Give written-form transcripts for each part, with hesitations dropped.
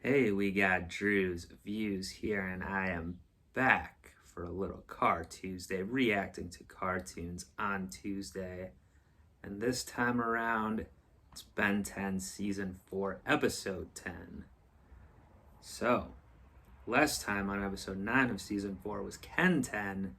Hey, we got Drewz Viewz here, and I am back for a little Car Tuesday, reacting to cartoons on Tuesday. And this time around, it's Ben 10 Season 4, Episode 10. So, last time on Episode 9 of Season 4 was Ken 10,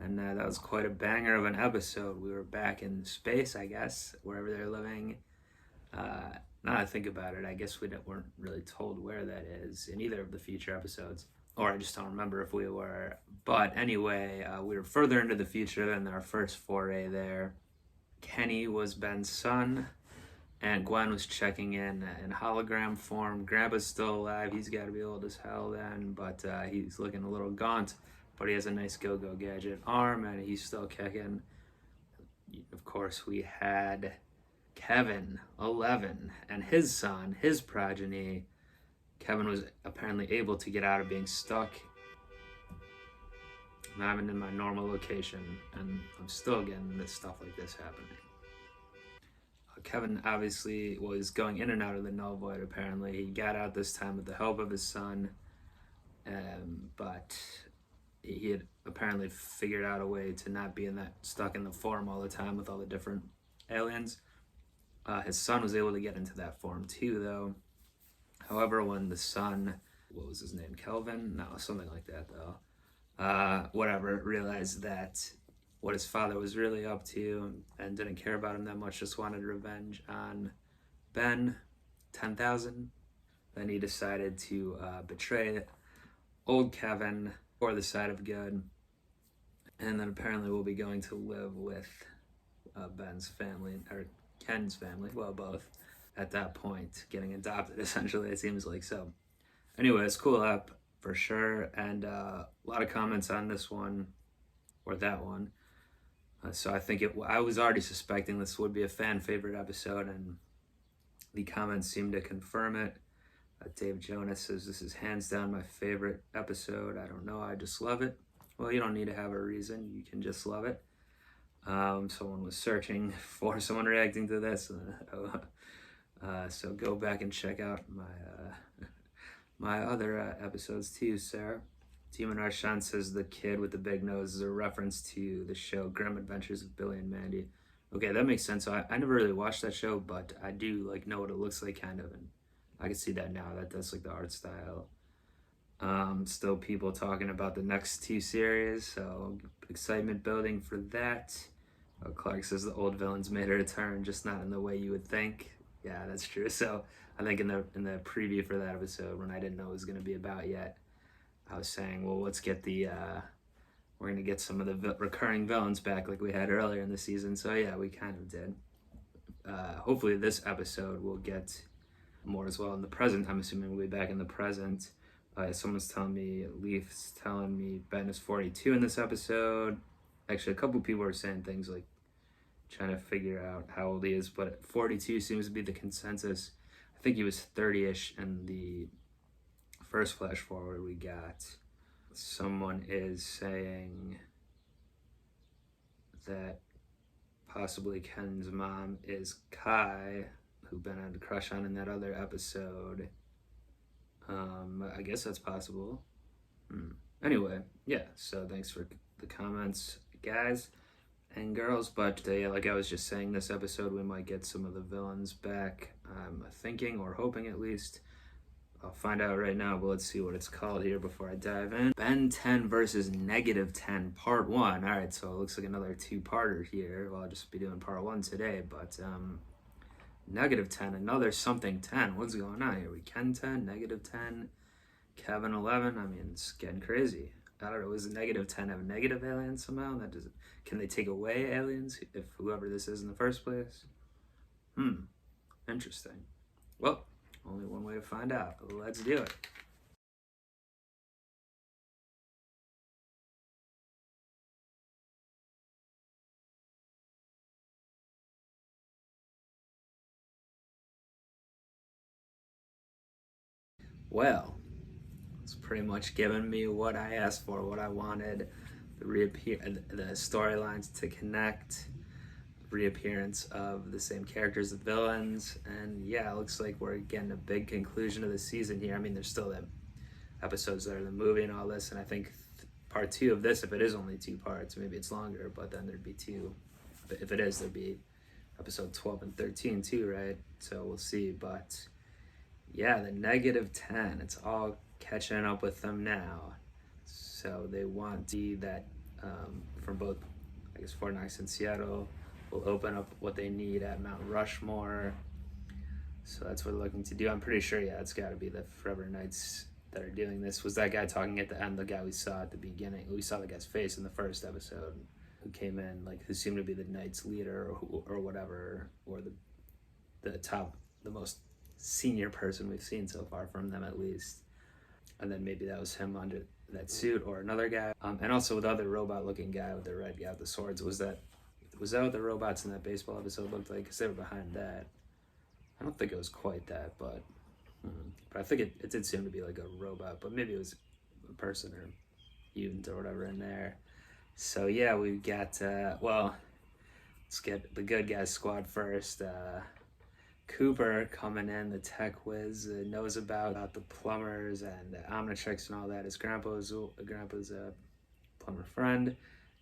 and that was quite a banger of an episode. We were back in space, I guess, wherever they're living. Now I think about it, I guess weren't really told where that is in either of the future episodes, or I just don't remember if we were. But anyway, we were further into the future than our first foray there. Kenny was Ben's son, and Gwen was checking in hologram form. Grandpa's still alive. He's got to be old as hell then, but he's looking a little gaunt, but he has a nice go-go gadget arm, and he's still kicking. Of course, we had Kevin, 11, and his son, his progeny. Kevin was apparently able to get out of being stuck. I'm in my normal location, and I'm still getting this stuff like this happening. Kevin obviously was going in and out of the null void, apparently. He got out this time with the help of his son, but he had apparently figured out a way to not be stuck in the form all the time with all the different aliens. His son was able to get into that form too, though. However, when the son, what was his name, Kelvin? No, something like that, though. Realized that what his father was really up to and didn't care about him that much, just wanted revenge on Ben 10,000. Then he decided to betray old Kevin for the side of good. And then apparently we'll be going to live with Ben's family, or Ken's family, well, both, at that point, getting adopted, essentially, it seems like. So anyways, cool app for sure, and a lot of comments on this one or that one. So I think I was already suspecting this would be a fan favorite episode, and the comments seem to confirm it. Dave Jonas says, "This is hands down my favorite episode. I don't know, I just love it." Well, you don't need to have a reason, you can just love it. Someone was searching for someone reacting to this, so go back and check out my other episodes too, Sarah. Demon Arshan says the kid with the big nose is a reference to the show Grim Adventures of Billy and Mandy. Okay, that makes sense. So I never really watched that show, but I do know what it looks like, kind of, and I can see that now. That's the art style. Still people talking about the next two series, so excitement building for that. Clark says the old villains made a return, just not in the way you would think. Yeah, that's true. So I think in the preview for that episode, when I didn't know it was going to be about yet, I was saying, well, let's get we're going to get some of the recurring villains back like we had earlier in the season. So yeah, we kind of did. Hopefully this episode will get more as well in the present. I'm assuming we'll be back in the present. Someone's telling me, Leaf's telling me Ben is 42 in this episode. Actually, a couple people are saying things like trying to figure out how old he is, but 42 seems to be the consensus. I think he was 30-ish in the first flash forward we got. Someone is saying that possibly Ken's mom is Kai, who Ben had a crush on in that other episode. I guess that's possible. Anyway, yeah, so thanks for the comments, guys and girls. But yeah, like I was just saying, this episode we might get some of the villains back. I'm thinking, or hoping at least. I'll find out right now, but let's see what it's called here before I dive in. Ben 10 versus Negative 10, part 1. All right, so it looks like another two-parter here. Well, I'll just be doing part 1 today, but Negative 10, another something 10. What's going on here? We Ken 10, Negative 10, Kevin 11. I mean, it's getting crazy. I don't know, is Negative 10 have negative aliens somehow? Can they take away aliens if whoever this is in the first place? Interesting. Well, only one way to find out. Let's do it. Well, it's pretty much given me what I asked for, what I wanted. The storylines to connect. reappearance of the same characters, the villains, and yeah, it looks like we're getting a big conclusion of the season here. I mean, there's still the episodes that are the movie and all this, and I think part 2 of this, if it is only 2 parts, maybe it's longer, but then there'd be 2. If it is, there'd be episode 12 and 13 too, right? So we'll see, but yeah, the -10, it's all catching up with them now. So they want to see that from both, I guess, Fort Knox and Seattle will open up what they need at Mount Rushmore. So that's what they're looking to do. I'm pretty sure, yeah, it's got to be the Forever Knights that are doing this. Was that guy talking at the end, the guy we saw at the beginning? We saw the guy's face in the first episode, who came in, like, who seemed to be the Knights leader or whatever, or the most senior person we've seen so far from them, at least. And then maybe that was him under that suit, or another guy. And also with the other robot-looking guy with the red guy with the swords. Was that what the robots in that baseball episode looked like? Because they were behind that. I don't think it was quite that, but I think it did seem to be like a robot, but maybe it was a person or mutant or whatever in there. So yeah, we've got, let's get the good guys squad first. Cooper coming in, the tech whiz, knows about the plumbers and the Omnitrix and all that. His grandpa's a plumber friend.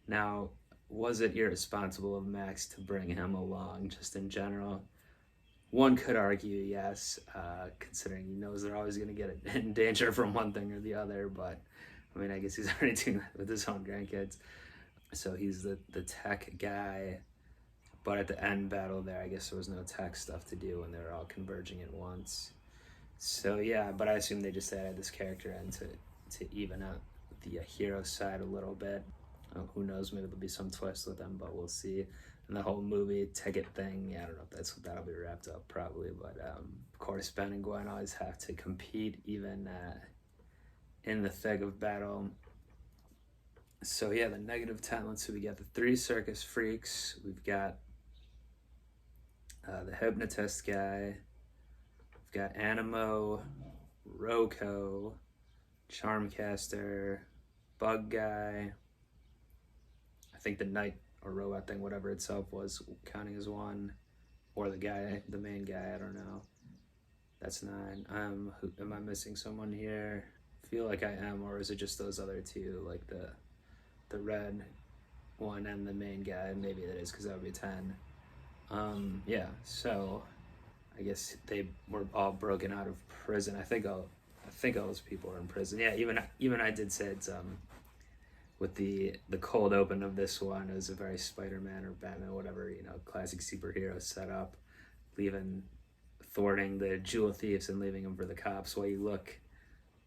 Now, was it irresponsible of Max to bring him along, just in general? One could argue yes, considering he knows they're always going to get in danger from one thing or the other, but I mean, I guess he's already doing that with his own grandkids. So he's the tech guy. But at the end battle there, I guess there was no tech stuff to do and they were all converging at once. So yeah, but I assume they just added this character in to even out the hero side a little bit. Who knows, maybe there'll be some twist with them, but we'll see. And the whole movie ticket thing, yeah, I don't know if that'll be wrapped up probably, but of course Ben and Gwen always have to compete even in the thick of battle. So yeah, the -10, let's see, we got the 3 circus freaks, we've got the hypnotist guy, we've got Animo, Roko, Charmcaster, Bug guy. I think the knight or robot thing, whatever itself was, counting as 1, or the main guy, I don't know. That's 9. Am I missing someone here? I feel like I am, or is it just those other 2, like the red one and the main guy? Maybe that is, because that would be 10. Yeah, so I guess they were all broken out of prison. I think all those people are in prison. Yeah, even I did say it's with the cold open of this one, it was a very Spider-Man or Batman, whatever, classic superhero setup, thwarting the jewel thieves and leaving them for the cops while you look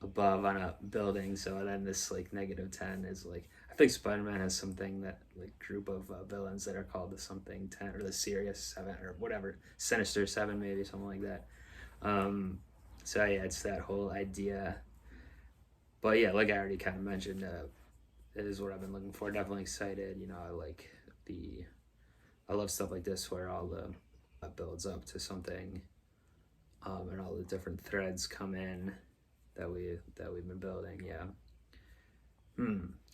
above on a building. So then this like -10 is like, I think Spider-Man has something, that like group of villains that are called the something 10 or the Serious 7 or whatever, Sinister 7 maybe, something like that. So yeah, it's that whole idea. But yeah, like I already kind of mentioned, it is what I've been looking for. Definitely excited. I love stuff like this where all the builds up to something, and all the different threads come in that we've been building. Yeah.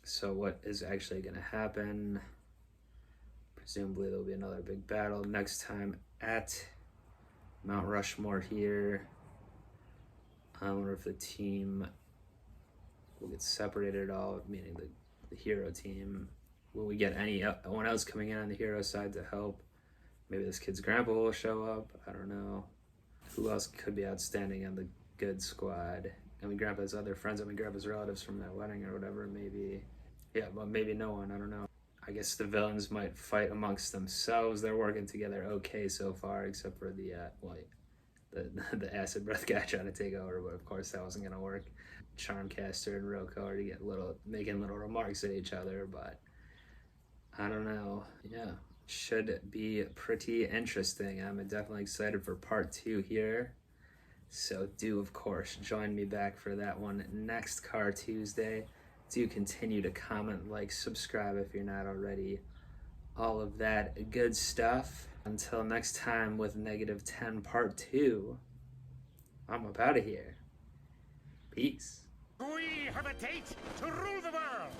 So what is actually going to happen? Presumably there'll be another big battle next time at Mount Rushmore here. I wonder if the team will get separated at all, meaning the hero team. Will we get anyone else coming in on the hero side to help? Maybe this kid's grandpa will show up. I don't know. Who else could be outstanding on the good squad? I mean, grandpa's other friends. I mean, grandpa's relatives from that wedding or whatever. Maybe, yeah, but maybe no one. I don't know. I guess the villains might fight amongst themselves. They're working together okay so far, except for the acid breath guy trying to take over. But of course, that wasn't gonna work. Charmcaster and Roko are making little remarks at each other, but I don't know. Yeah, should be pretty interesting. I'm definitely excited for part 2 here. So do, of course, join me back for that one next Car Tuesday. Do continue to comment, like, subscribe if you're not already. All of that good stuff. Until next time with -10 part 2, I'm up out of here. Peace. We have a date to rule the world!